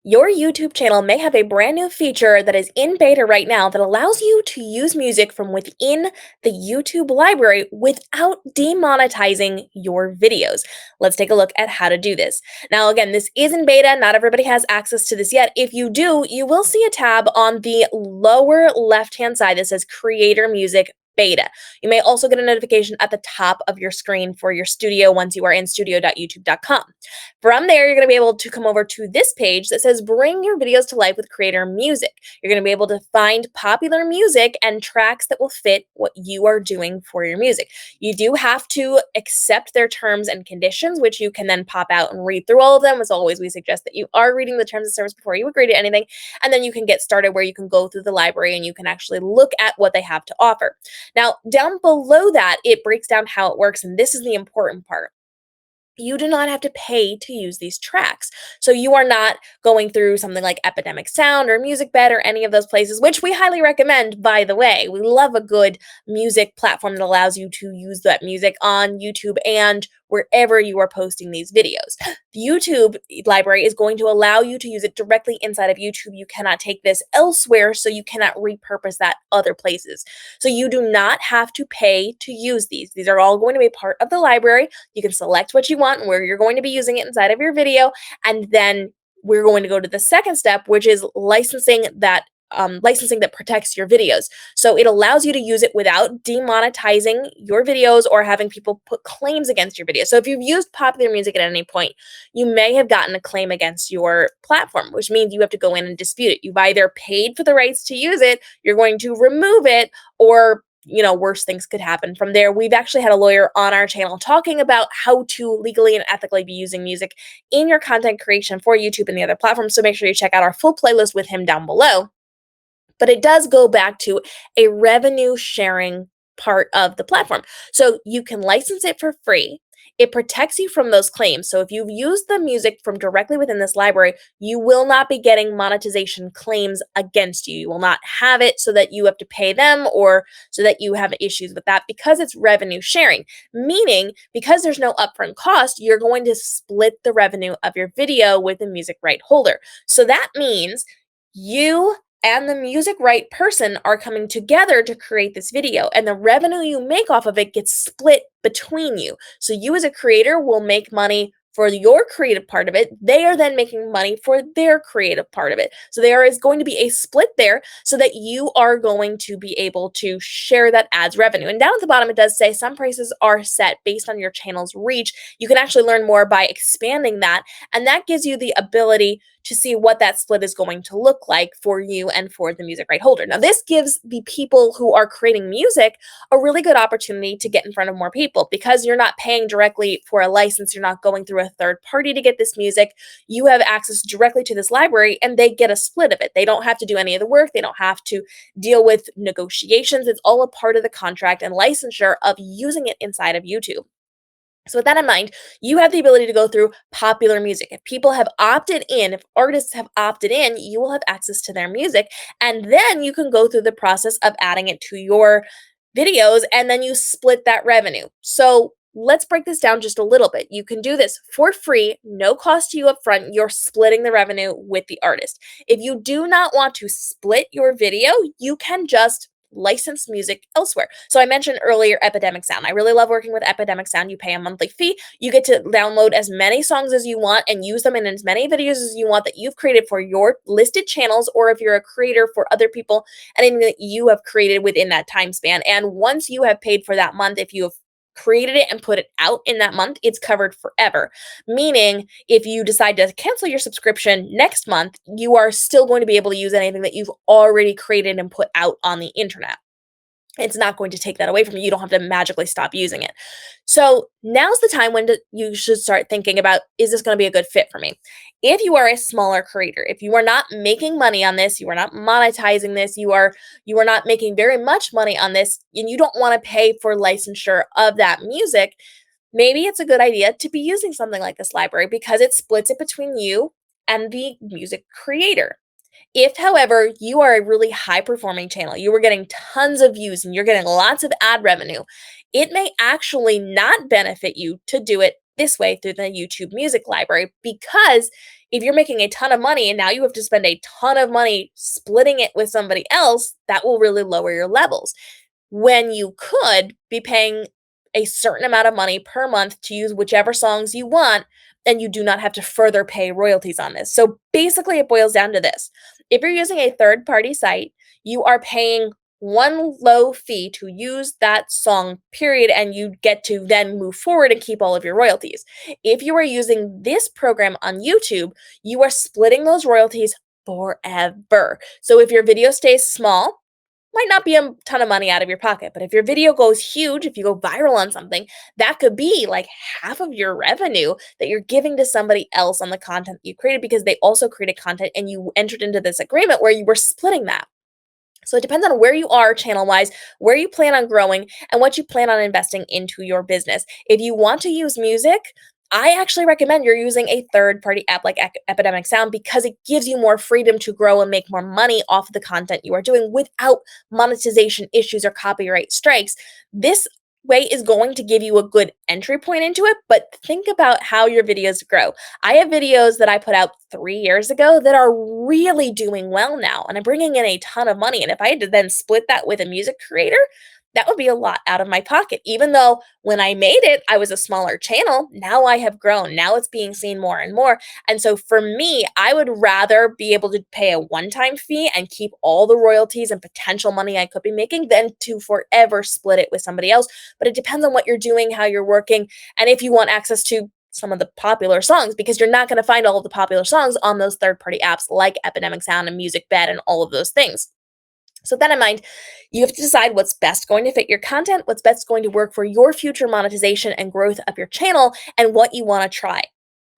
Your YouTube channel may have a brand new feature that is in beta right now that allows you to use music from within the YouTube library without demonetizing your videos. Let's take a look at how to do this. Now, again, this is in beta. Not everybody has access to this yet. If you do, you will see a tab on the lower left-hand side that says Creator Music Beta. You may also get a notification at the top of your screen for your studio once you are in studio.youtube.com. From there, you're going to be able to come over to this page that says Bring Your Videos to Life with Creator Music. You're going to be able to find popular music and tracks that will fit what you are doing for your music. You do have to accept their terms and conditions, which you can then pop out and read through all of them. As always, we suggest that you are reading the terms of service before you agree to anything, and then you can get started where you can go through the library and you can actually look at what they have to offer. Now, down below that, it breaks down how it works, and this is the important part. You do not have to pay to use these tracks. So you are not going through something like Epidemic Sound or Music Bed or any of those places, which we highly recommend, by the way. We love a good music platform that allows you to use that music on YouTube and wherever you are posting these videos. The YouTube library is going to allow you to use it directly inside of YouTube. You cannot take this elsewhere, so you cannot repurpose that other places. So you do not have to pay to use these. These are all going to be part of the library. You can select what you want and where you're going to be using it inside of your video, and then we're going to go to the second step, which is licensing that protects your videos. So it allows you to use it without demonetizing your videos or having people put claims against your video. So if you've used popular music at any point, you may have gotten a claim against your platform, which means you have to go in and dispute it. You've either paid for the rights to use it, you're going to remove it, or worse things could happen from there. We've actually had a lawyer on our channel talking about how to legally and ethically be using music in your content creation for YouTube and the other platforms. So make sure you check out our full playlist with him down below. But it does go back to a revenue sharing part of the platform. So you can license it for free. It protects you from those claims. So if you've used the music from directly within this library, you will not be getting monetization claims against you. You will not have it so that you have to pay them or so that you have issues with that, because it's revenue sharing, meaning because there's no upfront cost, you're going to split the revenue of your video with the music right holder. So that means you and the music right person are coming together to create this video, and the revenue you make off of it gets split between you. So you as a creator will make money for your creative part of it. They are then making money for their creative part of it. So there is going to be a split there so that you are going to be able to share that ads revenue. And down at the bottom, it does say some prices are set based on your channel's reach. You can actually learn more by expanding that, and that gives you the ability to see what that split is going to look like for you and for the music right holder. Now, this gives the people who are creating music a really good opportunity to get in front of more people, because you're not paying directly for a license. You're not going through a third party to get this music. You have access directly to this library, and they get a split of it. They don't have to do any of the work. They don't have to deal with negotiations. It's all a part of the contract and licensure of using it inside of YouTube. So with that in mind, you have the ability to go through popular music. If people have opted in, if artists have opted in, you will have access to their music, and then you can go through the process of adding it to your videos, and then you split that revenue. So let's break this down just a little bit. You can do this for free, no cost to you up front. You're splitting the revenue with the artist. If you do not want to split your video, you can just license music elsewhere. So I mentioned earlier Epidemic Sound. I really love working with Epidemic Sound. You pay a monthly fee. You get to download as many songs as you want and use them in as many videos as you want that you've created for your listed channels, or if you're a creator for other people, anything that you have created within that time span. And once you have paid for that month, if you have created it and put it out in that month, it's covered forever. Meaning, if you decide to cancel your subscription next month, you are still going to be able to use anything that you've already created and put out on the internet. It's not going to take that away from you. You don't have to magically stop using it. So now's the time when you should start thinking about, is this going to be a good fit for me? If you are a smaller creator, if you are not making money on this, you are not monetizing this, you are not making very much money on this, and you don't want to pay for licensure of that music, maybe it's a good idea to be using something like this library, because it splits it between you and the music creator. If, however, you are a really high performing channel, you are getting tons of views and you're getting lots of ad revenue, it may actually not benefit you to do it this way through the YouTube music library. Because if you're making a ton of money and now you have to spend a ton of money splitting it with somebody else, that will really lower your levels, when you could be paying a certain amount of money per month to use whichever songs you want, and you do not have to further pay royalties on this. So basically, it boils down to this: if you're using a third party site, you are paying one low fee to use that song, period, and you get to then move forward and keep all of your royalties. If you are using this program on YouTube, you are splitting those royalties forever. So if your video stays small, might not be a ton of money out of your pocket, but if your video goes huge, if you go viral on something, that could be like half of your revenue that you're giving to somebody else on the content that you created, because they also created content and you entered into this agreement where you were splitting that. So it depends on where you are channel wise, where you plan on growing, and what you plan on investing into your business. If you want to use music, I actually recommend you're using a third party app like Epidemic Sound, because it gives you more freedom to grow and make more money off of the content you are doing without monetization issues or copyright strikes. This way is going to give you a good entry point into it, but think about how your videos grow. I have videos that I put out 3 years ago that are really doing well now, and I'm bringing in a ton of money. And if I had to then split that with a music creator, that would be a lot out of my pocket. Even though when I made it, I was a smaller channel, now I have grown. Now it's being seen more and more. And so for me, I would rather be able to pay a one time fee and keep all the royalties and potential money I could be making than to forever split it with somebody else. But it depends on what you're doing, how you're working, and if you want access to some of the popular songs, because you're not going to find all of the popular songs on those third party apps like Epidemic Sound and Music Bed and all of those things. So, with that in mind, you have to decide what's best going to fit your content, what's best going to work for your future monetization and growth of your channel, and what you want to try.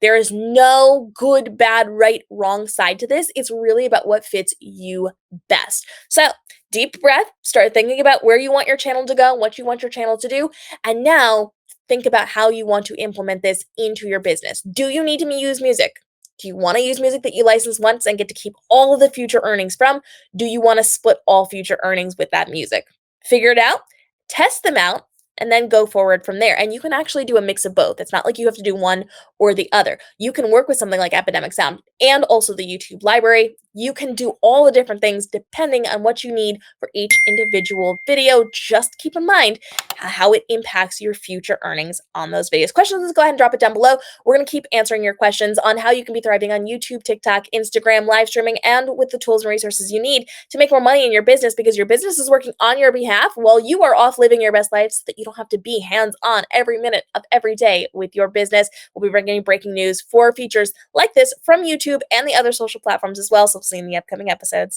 There is no good, bad, right, wrong side to this. It's really about what fits you best. So, deep breath, start thinking about where you want your channel to go, what you want your channel to do, and now think about how you want to implement this into your business. Do you need to use music? Do you want to use music that you license once and get to keep all of the future earnings from? Do you want to split all future earnings with that music? Figure it out, test them out, and then go forward from there. And you can actually do a mix of both. It's not like you have to do one or the other. You can work with something like Epidemic Sound and also the YouTube library. You can do all the different things depending on what you need for each individual video. Just keep in mind how it impacts your future earnings on those videos. Questions, go ahead and drop it down below. We're going to keep answering your questions on how you can be thriving on YouTube, TikTok, Instagram, live streaming, and with the tools and resources you need to make more money in your business, because your business is working on your behalf while you are off living your best life, so that you don't have to be hands-on every minute of every day with your business. We'll be bringing breaking news for features like this from YouTube and the other social platforms as well, so we'll see you in the upcoming episodes.